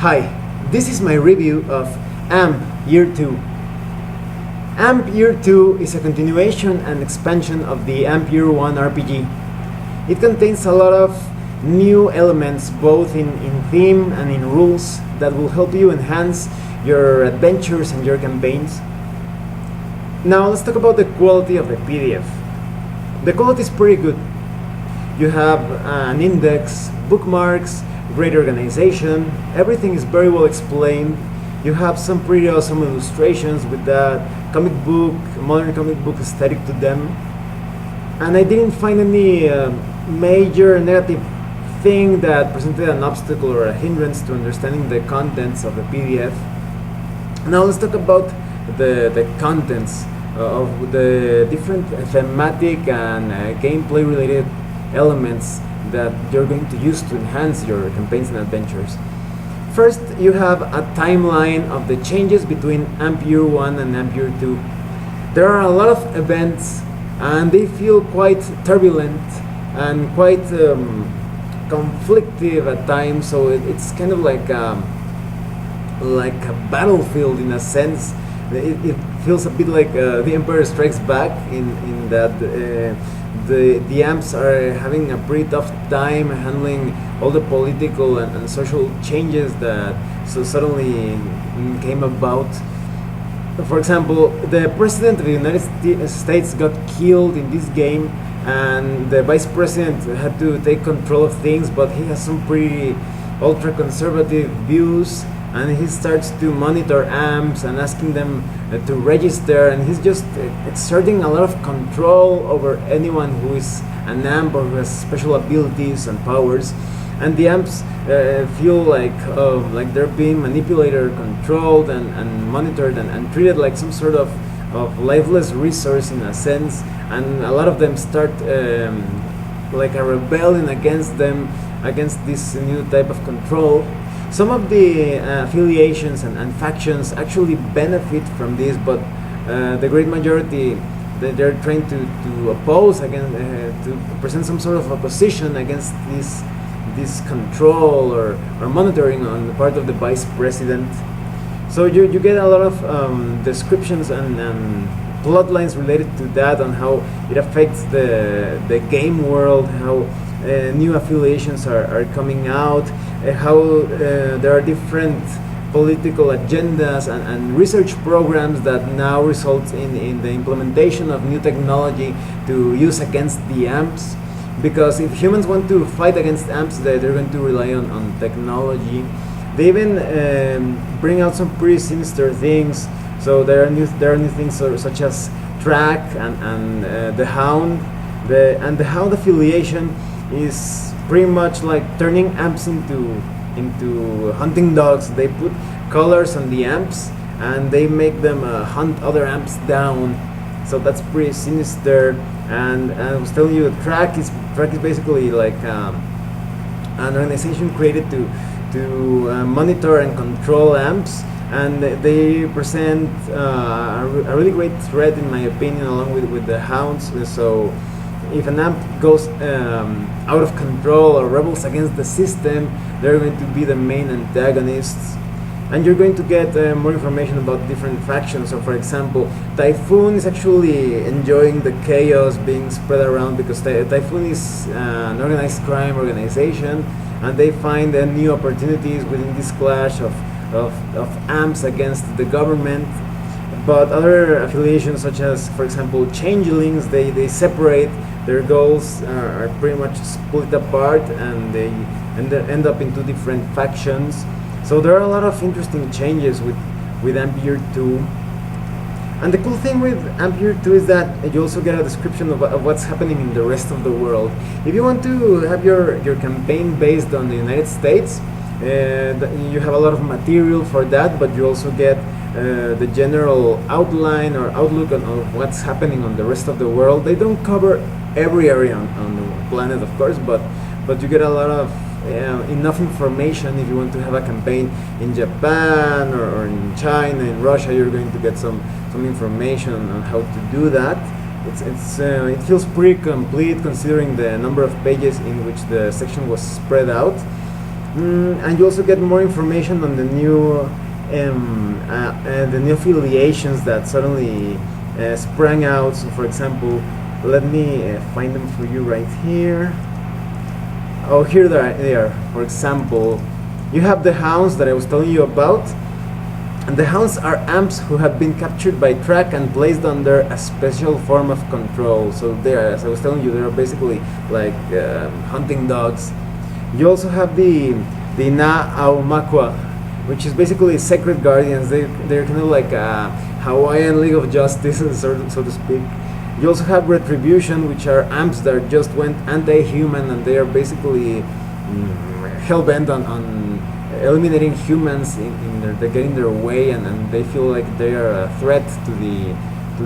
Hi, this is my review of AMP Year 2. AMP Year 2 is a continuation and expansion of the AMP Year 1 RPG. It contains a lot of new elements both in theme and in rules that will help you enhance your adventures and your campaigns. Now let's talk about the quality of the PDF. The quality is pretty good. You have an index, bookmarks, great organization, everything is very well explained. You have some pretty awesome illustrations with that modern comic book aesthetic to them. And I didn't find any major negative thing that presented an obstacle or a hindrance to understanding the contents of the PDF. Now let's talk about the contents of the different thematic and gameplay related elements that you're going to use to enhance your campaigns and adventures. First, you have a timeline of the changes between AMP Year 1 and AMP Year 2. There are a lot of events and they feel quite turbulent and quite conflictive at times, so it's kind of like a battlefield in a sense. It feels a bit like The Empire Strikes Back in that the amps are having a pretty tough time handling all the political and social changes that so suddenly came about. For example, the president of the United States got killed in this game, and the vice president had to take control of things, but he has some pretty ultra-conservative views, and he starts to monitor amps and asking them to register, and he's just exerting a lot of control over anyone who is an amp or who has special abilities and powers. And the amps feel like they're being manipulated, controlled, and monitored, and treated like some sort of lifeless resource in a sense. And a lot of them start like a rebellion against them, against this new type of control. Some of the affiliations and factions actually benefit from this, but the great majority, they're trying to oppose against, to present some sort of opposition against this control or monitoring on the part of the vice president. So you get a lot of descriptions and plot lines related to that, on how it affects the game world, how new affiliations are coming out, how there are different political agendas and research programs that now result in the implementation of new technology to use against the amps. Because if humans want to fight against amps, they're going to rely on technology. They even bring out some pretty sinister things. So there are new things such as track and the hound. The hound affiliation is pretty much like turning amps into hunting dogs. They put collars on the amps and they make them hunt other amps down. So that's pretty sinister. And I was telling you, track is basically like an organization created to monitor and control amps, and they present a really great threat, in my opinion, along with the hounds. So if an amp goes out of control or rebels against the system, they're going to be the main antagonists. And you're going to get more information about different factions. So for example, Typhoon is actually enjoying the chaos being spread around, because Typhoon is an organized crime organization, and they find new opportunities within this clash of amps against the government. But other affiliations, such as, for example, Changelings, they separate. Their goals are pretty much split apart, and they end up into different factions. So there are a lot of interesting changes with AMP Year 2. And the cool thing with AMP Year 2 is that you also get a description of what's happening in the rest of the world. If you want to have your campaign based on the United States, you have a lot of material for that, but you also get the general outline or outlook on what's happening on the rest of the world. They don't cover every area on the planet, of course, but you get a lot of enough information. If you want to have a campaign in Japan or in China, in Russia, you're going to get some information on how to do that. It feels pretty complete considering the number of pages in which the section was spread out. And you also get more information on the new affiliations that suddenly sprang out. So, for example, let me find them for you right here. Oh, here they are. For example, you have the hounds that I was telling you about. And the hounds are amps who have been captured by track and placed under a special form of control. So they are, as I was telling you, they are basically like hunting dogs. You also have the Na Aumakwa, which is basically sacred guardians. They're kind of like a Hawaiian League of Justice, so to speak. You also have Retribution, which are amps that just went anti-human, and they are basically hell-bent on eliminating humans they get in their way, and they feel like they are a threat to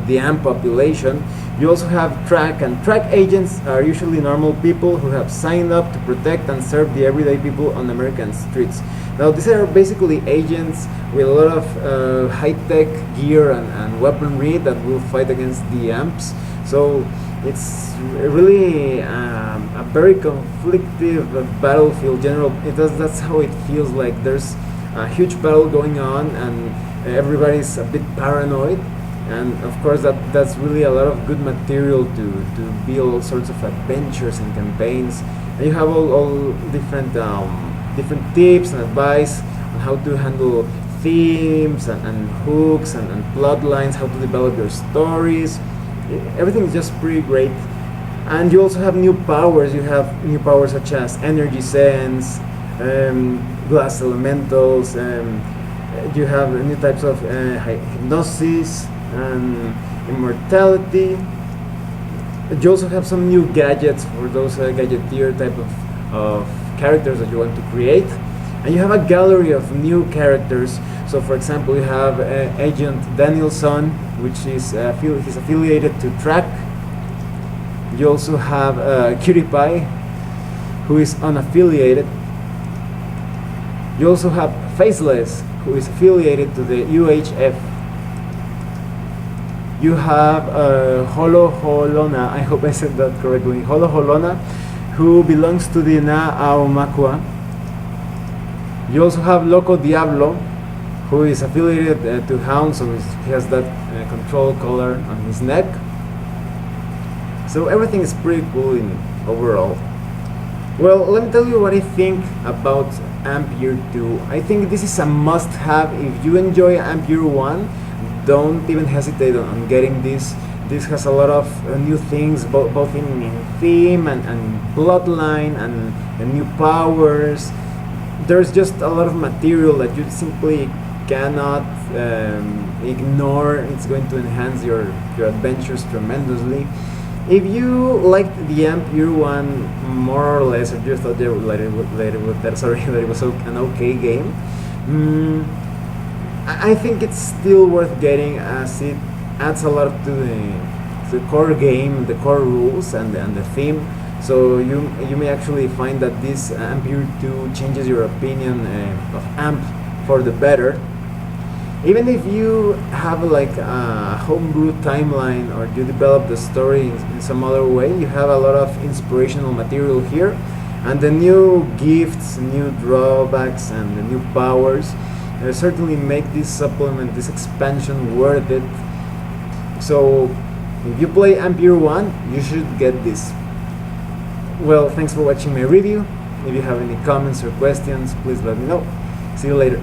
the amp population. You also have track, and track agents are usually normal people who have signed up to protect and serve the everyday people on American streets. Now these are basically agents with a lot of high-tech gear and weaponry that will fight against the amps. So it's really a very conflictive battlefield. That's how it feels like. There's a huge battle going on, and everybody's a bit paranoid. And of course, that's really a lot of good material to build all sorts of adventures and campaigns. And you have all different tips and advice on how to handle themes and hooks and plot lines, how to develop your stories. Everything is just pretty great. And you also have new powers. You have new powers such as energy sense, glass elementals. You have new types of hypnosis and immortality. You also have some new gadgets for those gadgeteer type of characters that you want to create. And you have a gallery of new characters. So for example, you have Agent Danielson, which is he's affiliated to Track. You also have Cutie Pie, who is unaffiliated. You also have Faceless, who is affiliated to the UHF. You have Holo Holona, I hope I said that correctly, Holo Holona, who belongs to the Na Aumakwa. You also have Loco Diablo, who is affiliated to Hound, so he has that control collar on his neck. So everything is pretty cool overall. Well, let me tell you what I think about Amp Year 2. I think this is a must-have. If you enjoy Amp Year 1, don't even hesitate on getting this. This has a lot of new things, both in theme and plotline and new powers. There's just a lot of material that you simply cannot ignore. It's going to enhance your adventures tremendously. If you liked the Amp Year 1 more or less, or you thought that it was an okay game, I think it's still worth getting, as it adds a lot to the core game, the core rules, and the theme. So you may actually find that this Amp Year 2 changes your opinion of Amp for the better. Even if you have like a homebrew timeline, or you develop the story in some other way, you have a lot of inspirational material here, and the new gifts, new drawbacks, and the new powers certainly make this supplement, this expansion, worth it. So if you play Amp Year 1, you should get this. Well, thanks for watching my review. If you have any comments or questions, please let me know. See you later.